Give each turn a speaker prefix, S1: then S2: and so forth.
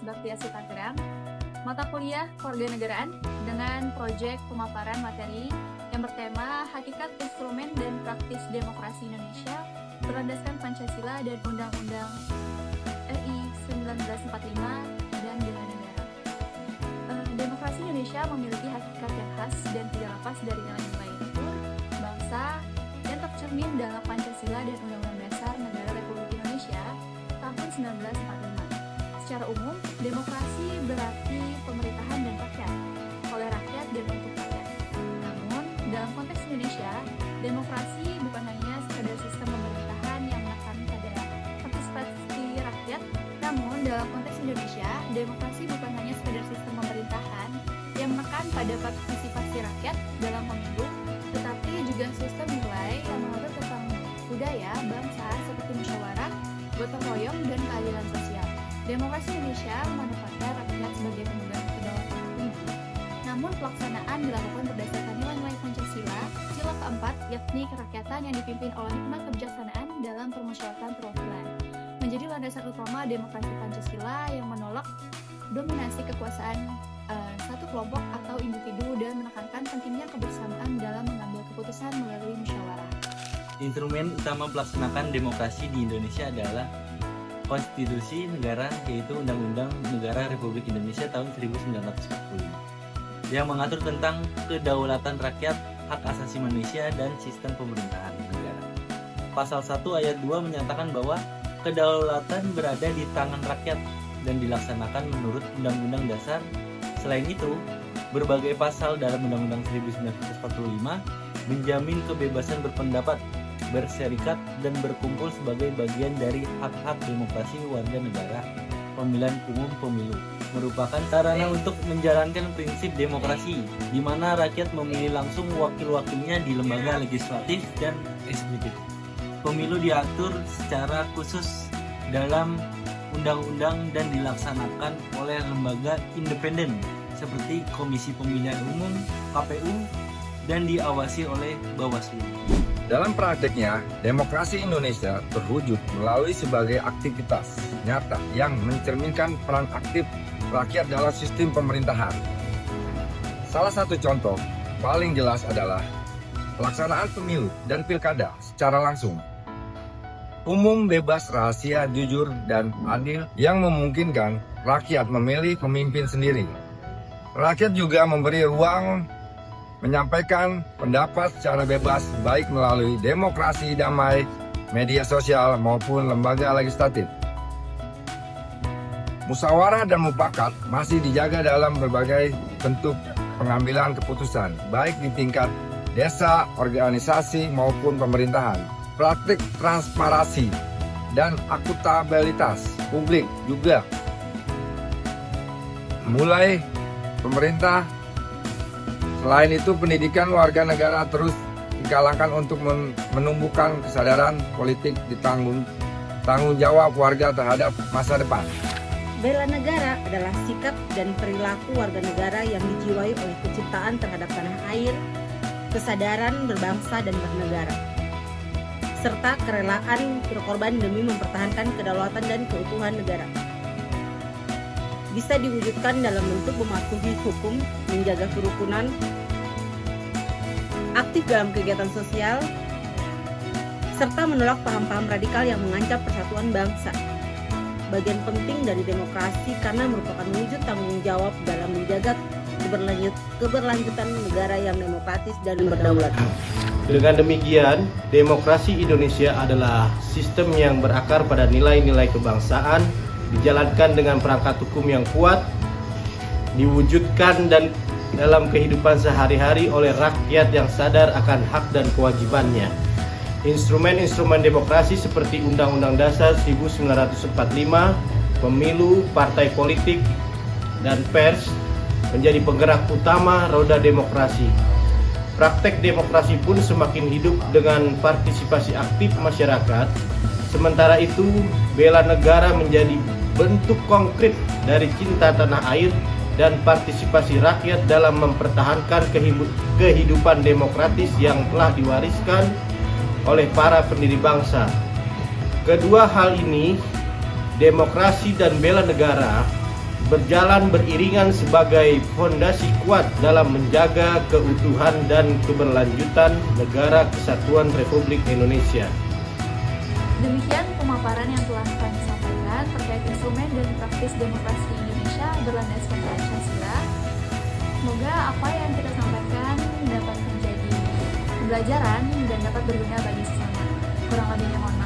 S1: Bakti Tangerang, mata kuliah Kewarganegaraan dengan proyek pemaparan materi yang bertema Hakikat Instrumen dan Praktis Demokrasi Indonesia berlandaskan Pancasila dan Undang-Undang RI 1945 dan bela negara. Demokrasi Indonesia memiliki hakikat yang khas dan tidak lepas dari nilai-nilai luhur, bangsa, dan tercermin dalam Pancasila dan Undang-Undang Dasar Negara Republik Indonesia tahun 1945. Secara umum, demokrasi berarti pemerintahan dan rakyat, oleh rakyat dan untuk rakyat. Namun, dalam konteks Indonesia, demokrasi bukan hanya sekadar sistem pemerintahan yang menekan pada partisipasi rakyat. Namun, dalam konteks Indonesia, demokrasi bukan hanya sekadar sistem pemerintahan yang menekan pada partisipasi rakyat dalam pemilu, tetapi juga sistem nilai yang mengatur tentang budaya, bangsa seperti musyawarah, gotong royong, dan keadilan sosial. Demokrasi Indonesia menempatkan rakyat sebagai pemegang kedaulatan tertinggi. Namun pelaksanaan dilakukan berdasarkan nilai-nilai Pancasila, sila keempat, yakni kerakyatan yang dipimpin oleh hikmat kebijaksanaan dalam permusyawaratan perwakilan, menjadi landasan utama demokrasi Pancasila yang menolak dominasi kekuasaan satu kelompok atau individu dan menekankan pentingnya kebersamaan dalam mengambil keputusan melalui musyawarah.
S2: Instrumen utama melaksanakan demokrasi di Indonesia adalah Konstitusi Negara, yaitu Undang-Undang Negara Republik Indonesia tahun 1945 yang mengatur tentang kedaulatan rakyat, hak asasi manusia, dan sistem pemerintahan negara. Pasal 1 ayat 2 menyatakan bahwa kedaulatan berada di tangan rakyat dan dilaksanakan menurut Undang-Undang Dasar. Selain itu, berbagai pasal dalam Undang-Undang 1945 menjamin kebebasan berpendapat, berserikat, dan berkumpul sebagai bagian dari hak-hak demokrasi warga negara. Pemilihan umum pemilu merupakan sarana untuk menjalankan prinsip demokrasi, di mana rakyat memilih langsung wakil-wakilnya di lembaga legislatif dan eksekutif. Pemilu diatur secara khusus dalam undang-undang dan dilaksanakan oleh lembaga independen seperti Komisi Pemilihan Umum (KPU) dan diawasi oleh Bawaslu.
S3: Dalam prakteknya, demokrasi Indonesia terwujud melalui sebagai aktivitas nyata yang mencerminkan peran aktif rakyat dalam sistem pemerintahan. Salah satu contoh paling jelas adalah pelaksanaan pemilu dan pilkada secara langsung, umum, bebas, rahasia, jujur, dan adil yang memungkinkan rakyat memilih pemimpin sendiri. Rakyat juga memberi ruang menyampaikan pendapat secara bebas baik melalui demokrasi damai, media sosial, maupun lembaga legislatif. Musyawarah dan mufakat masih dijaga dalam berbagai bentuk pengambilan keputusan, baik di tingkat desa, organisasi, maupun pemerintahan. Praktik transparansi dan akuntabilitas publik juga mulai pemerintah. Selain itu, pendidikan warga negara terus digalakkan untuk menumbuhkan kesadaran politik tanggung jawab warga terhadap masa depan.
S4: Bela negara adalah sikap dan perilaku warga negara yang dijiwai oleh kecintaan terhadap tanah air, kesadaran berbangsa dan bernegara, serta kerelaan berkorban demi mempertahankan kedaulatan dan keutuhan negara. Bisa diwujudkan dalam bentuk mematuhi hukum, menjaga kerukunan, aktif dalam kegiatan sosial, serta menolak paham-paham radikal yang mengancam persatuan bangsa. Bagian penting dari demokrasi karena merupakan wujud tanggung jawab dalam menjaga keberlanjutan negara yang demokratis dan berdaulat.
S5: Dengan demikian, demokrasi Indonesia adalah sistem yang berakar pada nilai-nilai kebangsaan, dijalankan dengan perangkat hukum yang kuat, diwujudkan dan dalam kehidupan sehari-hari oleh rakyat yang sadar akan hak dan kewajibannya. Instrumen-instrumen demokrasi seperti Undang-Undang Dasar 1945, pemilu, partai politik, dan pers menjadi penggerak utama roda demokrasi. Praktek demokrasi pun semakin hidup dengan partisipasi aktif masyarakat. Sementara itu, bela negara menjadi bentuk konkret dari cinta tanah air dan partisipasi rakyat dalam mempertahankan kehidupan demokratis yang telah diwariskan oleh para pendiri bangsa. Kedua hal ini, demokrasi dan bela negara, berjalan beriringan sebagai fondasi kuat dalam menjaga keutuhan dan keberlanjutan Negara Kesatuan Republik Indonesia.
S1: Demikian pemaparan yang telah kami sampaikan terkait instrumen dan praktis demokrasi Indonesia berlandaskan Pancasila. Semoga apa yang kita sampaikan dapat menjadi pembelajaran dan dapat berguna bagi sesama. Kurang lebihnya mohon maaf.